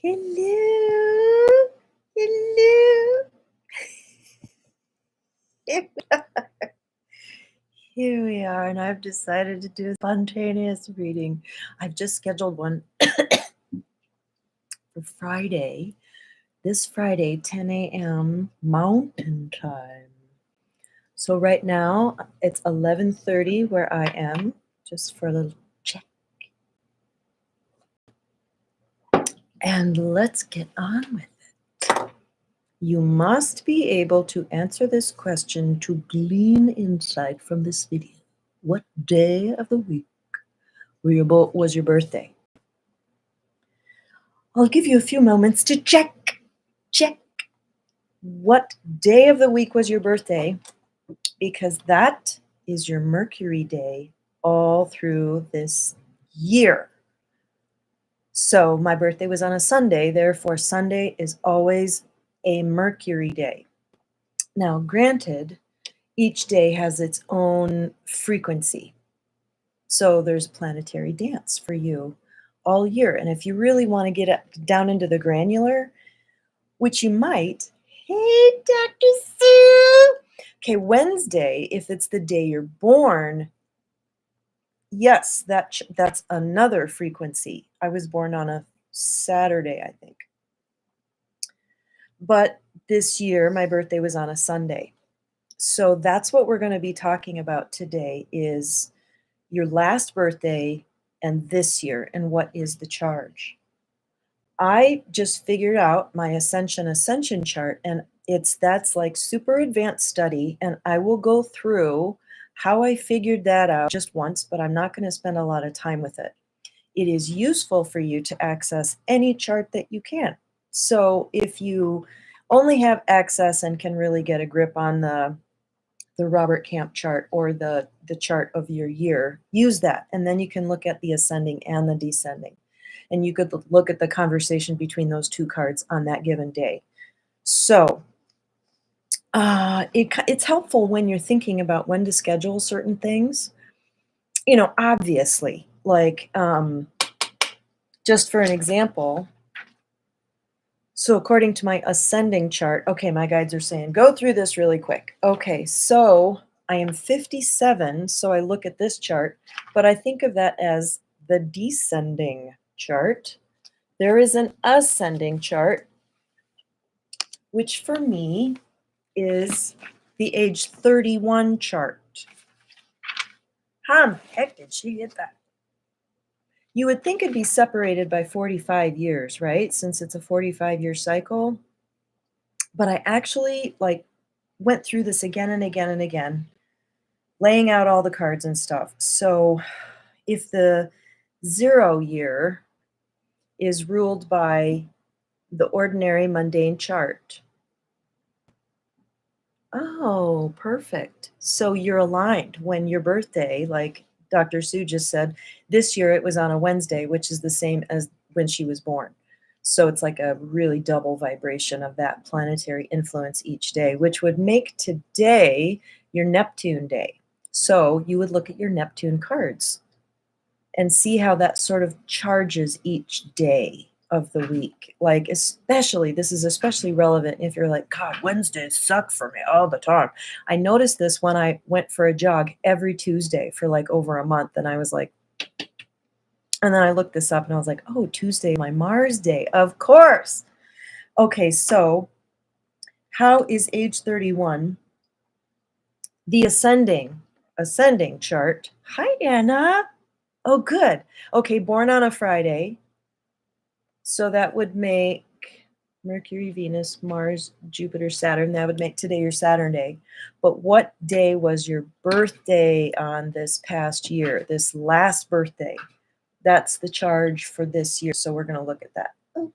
Hello. Hello. Here we are, and I've decided to do a spontaneous reading. I've just scheduled one for Friday, this Friday, 10 a.m. Mountain Time. So right now it's 11:30 where I am, just for a little check. And let's get on with it. You must be able to answer this question to glean insight from this video. What day of the week was your birthday? I'll give you a few moments to check. What day of the week was your birthday? Because that is your Mercury day all through this year. So my birthday was on a Sunday, therefore Sunday is always a Mercury day. Now, granted, each day has its own frequency. So there's planetary dance for you all year. And if you really want to get down into the granular, which you might, hey, Dr. Sue. Okay, Wednesday, if it's the day you're born, yes, that's another frequency. I was born on a Saturday, I think. But this year, my birthday was on a Sunday. So that's what we're going to be talking about today is your last birthday and this year, and what is the charge. I just figured out my ascension chart, and that's like super advanced study, and I will go through how I figured that out just once, but I'm not going to spend a lot of time with it. It is useful for you to access any chart that you can. So if you only have access and can really get a grip on the Robert Camp chart or the chart of your year, use that. And then you can look at the ascending and the descending. And you could look at the conversation between those two cards on that given day. So it's helpful when you're thinking about when to schedule certain things. You know, obviously, like just for an example, so according to my ascending chart, okay, my guides are saying, go through this really quick. Okay, so I am 57, so I look at this chart, but I think of that as the descending chart. There is an ascending chart, which for me is the age 31 chart. How the heck did she get that? You would think it'd be separated by 45 years, right? Since it's a 45-year cycle. But I actually went through this again and again and again, laying out all the cards and stuff. So if the 0 year is ruled by the ordinary mundane chart. Oh, perfect. So you're aligned when your birthday, like Dr. Sue just said, this year it was on a Wednesday, which is the same as when she was born. So it's like a really double vibration of that planetary influence each day, which would make today your Neptune day. So you would look at your Neptune cards and see how that sort of charges each day of the week. Like, especially, this is especially relevant if you're like, God, Wednesdays suck for me all the time. I noticed this when I went for a jog every Tuesday for like over a month. And I was like, and then I looked this up and I was like, oh, Tuesday, my Mars day, of course. Okay, so how is age 31? The ascending chart. Hi, Anna. Oh, good. Okay, born on a Friday. So that would make Mercury, Venus, Mars, Jupiter, Saturn. That would make today your Saturn day. But what day was your birthday on this past year, this last birthday? That's the charge for this year. So we're going to look at that. Oh,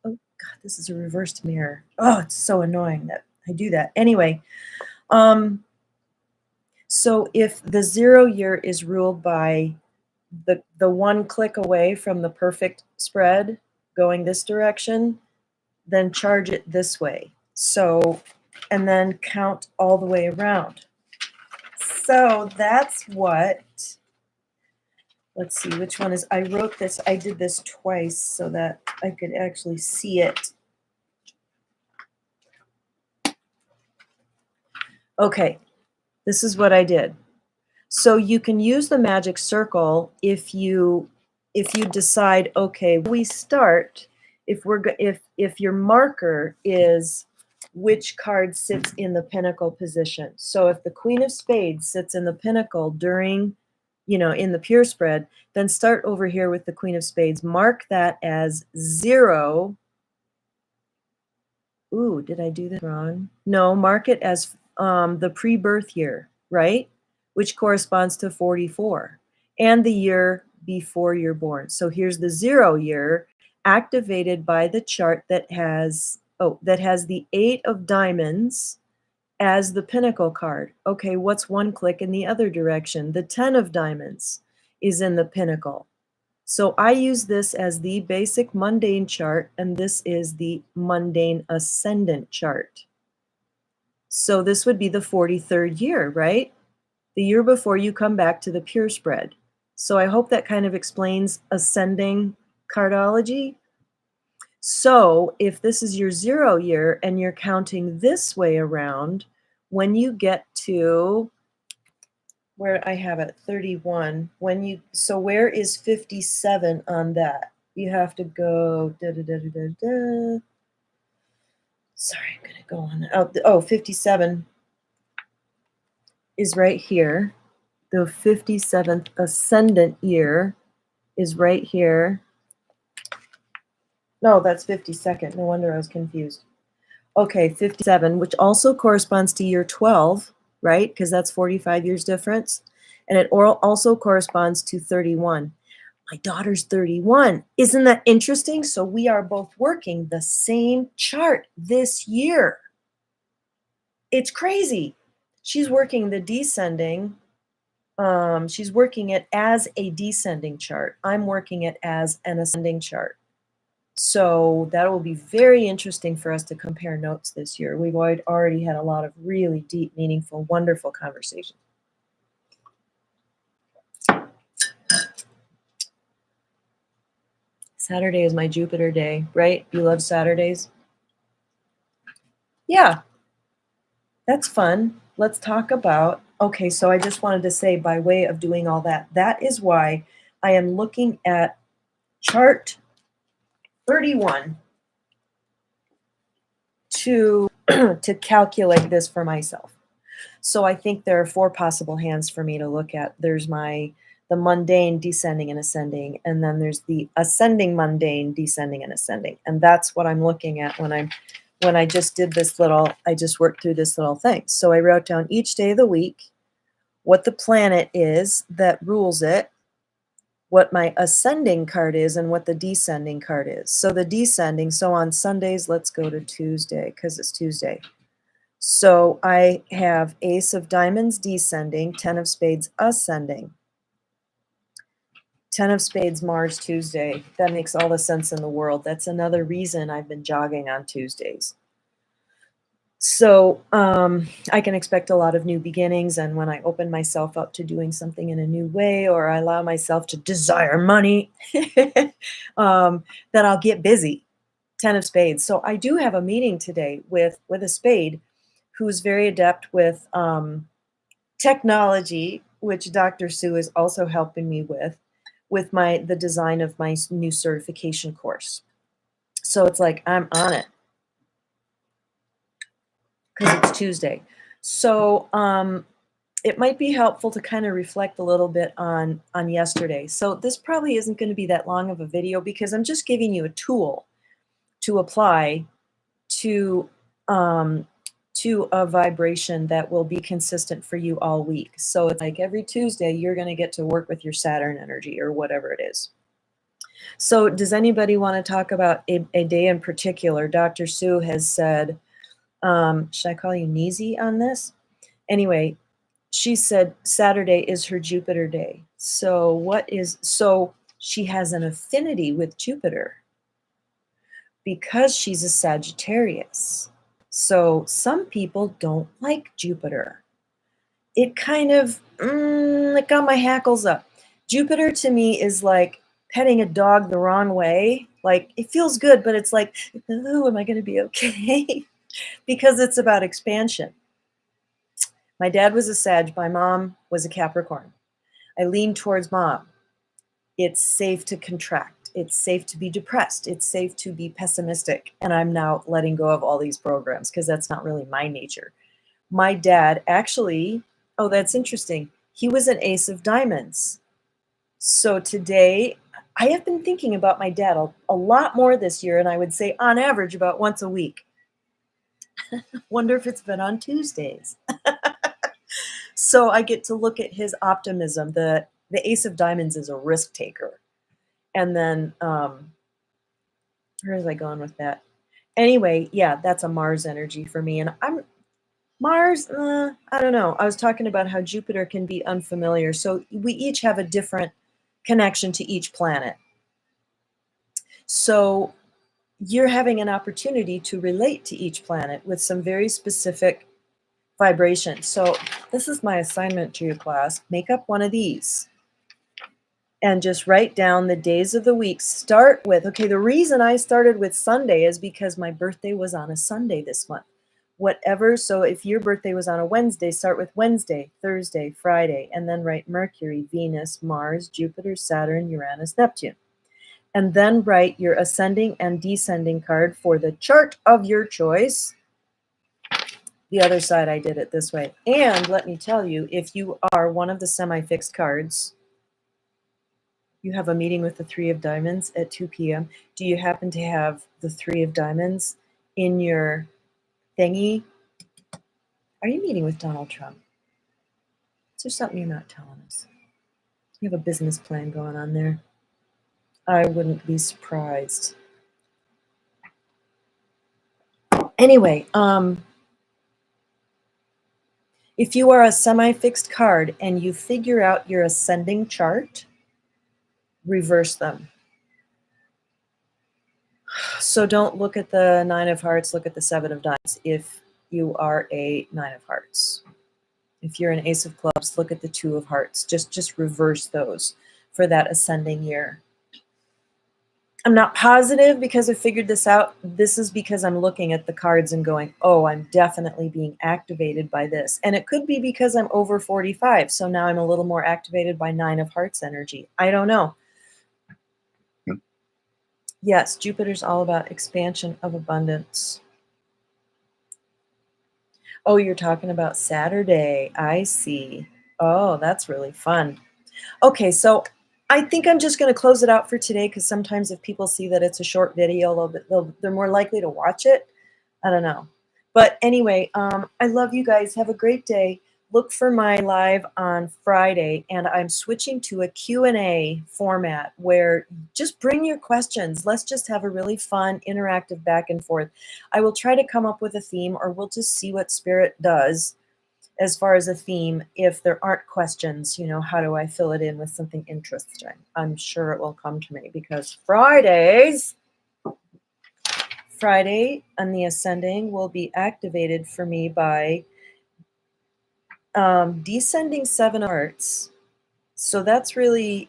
God, this is a reversed mirror. Oh, it's so annoying that I do that. Anyway, so if the 0 year is ruled by the one click away from the perfect spread going this direction, then charge it this way. So, and then count all the way around. So that's what Let's see, which one is, I wrote this, I did this twice so that I could actually see it. Okay, this is what I did. So you can use the magic circle if you decide, okay, we start, if your marker is which card sits in the pinnacle position. So if the Queen of Spades sits in the pinnacle during, in the pure spread, then start over here with the Queen of Spades. Mark that as 0. Ooh, did I do that wrong? No, mark it as the pre-birth year, right? Which corresponds to 44, and the year before you're born. So here's the 0 year activated by the chart that has the 8 of diamonds as the pinnacle card. Okay, what's one click in the other direction? The 10 of diamonds is in the pinnacle. So I use this as the basic mundane chart, and this is the mundane ascendant chart. So this would be the 43rd year, right? The year before you come back to the pure spread. So I hope that kind of explains ascending cardology. So if this is your 0 year and you're counting this way around, when you get to where I have it, 31, so where is 57 on that? You have to go Sorry, I'm gonna go on. 57 is right here. The 57th ascendant year is right here. No, that's 52nd. No wonder I was confused. Okay, 57, which also corresponds to year 12, right? Because that's 45 years difference. And it also corresponds to 31. My daughter's 31. Isn't that interesting? So we are both working the same chart this year. It's crazy. She's working the descending. She's working it as a descending chart. I'm working it as an ascending chart. So that will be very interesting for us to compare notes this year. We've already had a lot of really deep, meaningful, wonderful conversations. Saturday is my Jupiter day, right? You love Saturdays? Yeah, that's fun. Let's talk about, okay, so I just wanted to say, by way of doing all that, that is why I am looking at chart 31 to calculate this for myself. So I think there are 4 possible hands for me to look at. There's the mundane, descending and ascending, and then there's the ascending mundane, descending and ascending. And that's what I'm looking at when I just did this I just worked through this little thing. So I wrote down each day of the week, what the planet is that rules it, what my ascending card is, and what the descending card is. So the descending, so on Sundays, let's go to Tuesday because it's Tuesday. So I have Ace of Diamonds descending, 10 of Spades ascending. 10 of Spades, Mars, Tuesday. That makes all the sense in the world. That's another reason I've been jogging on Tuesdays. So I can expect a lot of new beginnings, and when I open myself up to doing something in a new way, or I allow myself to desire money, then I'll get busy. 10 of Spades. So I do have a meeting today with a spade who's very adept with technology, which Dr. Sue is also helping me with the design of my new certification course. So it's like I'm on it because it's Tuesday. So it might be helpful to kind of reflect a little bit on yesterday. So this probably isn't going to be that long of a video because I'm just giving you a tool to apply to a vibration that will be consistent for you all week. So it's like every Tuesday, you're going to get to work with your Saturn energy or whatever it is. So does anybody want to talk about a day in particular? Dr. Sue has said, should I call you Neezy on this? Anyway, she said Saturday is her Jupiter day. So she has an affinity with Jupiter because she's a Sagittarius. So some people don't like Jupiter. It kind of, it got my hackles up. Jupiter to me is like petting a dog the wrong way. Like it feels good, but it's like, oh, am I going to be okay? Because it's about expansion. My dad was a Sag, my mom was a Capricorn. I lean towards mom. It's safe to contract. It's safe to be depressed. It's safe to be pessimistic. And I'm now letting go of all these programs because that's not really my nature. My dad actually, oh, that's interesting. He was an ace of diamonds. So today, I have been thinking about my dad a lot more this year, and I would say on average about once a week. Wonder if it's been on Tuesdays. So I get to look at his optimism. The ace of diamonds is a risk taker. And then where was I going with that? Anyway, yeah, that's a Mars energy for me. And I'm Mars, I don't know. I was talking about how Jupiter can be unfamiliar. So we each have a different connection to each planet. So you're having an opportunity to relate to each planet with some very specific vibrations. So this is my assignment to your class. Make up one of these and just write down the days of the week. Start with, okay, the reason I started with Sunday is because my birthday was on a Sunday this month. Whatever, so if your birthday was on a Wednesday, start with Wednesday, Thursday, Friday, and then write Mercury, Venus, Mars, Jupiter, Saturn, Uranus, Neptune. And then write your ascending and descending card for the chart of your choice. The other side, I did it this way. And let me tell you, if you are one of the semi-fixed cards, you have a meeting with the Three of Diamonds at 2 p.m. Do you happen to have the Three of Diamonds in your thingy? Are you meeting with Donald Trump? Is there something you're not telling us? You have a business plan going on there. I wouldn't be surprised. Anyway, if you are a semi-fixed card and you figure out your ascending chart, reverse them. So don't look at the Nine of Hearts, look at the Seven of Diamonds if you are a Nine of Hearts. If you're an Ace of Clubs, look at the Two of Hearts. Just reverse those for that ascending year. I'm not positive because I figured this out. This is because I'm looking at the cards and going, oh, I'm definitely being activated by this. And it could be because I'm over 45. So now I'm a little more activated by Nine of Hearts energy. I don't know. Yes, Jupiter's all about expansion of abundance. Oh, you're talking about Saturday. I see. Oh, that's really fun. Okay, so I think I'm just going to close it out for today because sometimes if people see that it's a short video, they're more likely to watch it. I don't know. But anyway, I love you guys. Have a great day. Look for my live on Friday, and I'm switching to a Q&A format where just bring your questions. Let's just have a really fun, interactive back and forth. I will try to come up with a theme, or we'll just see what Spirit does as far as a theme. If there aren't questions, you know, how do I fill it in with something interesting? I'm sure it will come to me because Friday on the ascending will be activated for me by descending Seven Arts. So that's really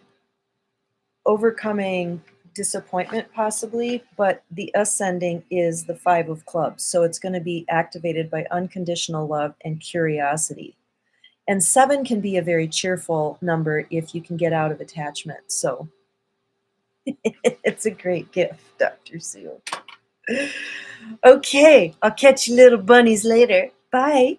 overcoming disappointment possibly, but the ascending is the Five of Clubs. So it's going to be activated by unconditional love and curiosity. And 7 can be a very cheerful number if you can get out of attachment. So it's a great gift, Dr. Sue. Okay, I'll catch you little bunnies later. Bye.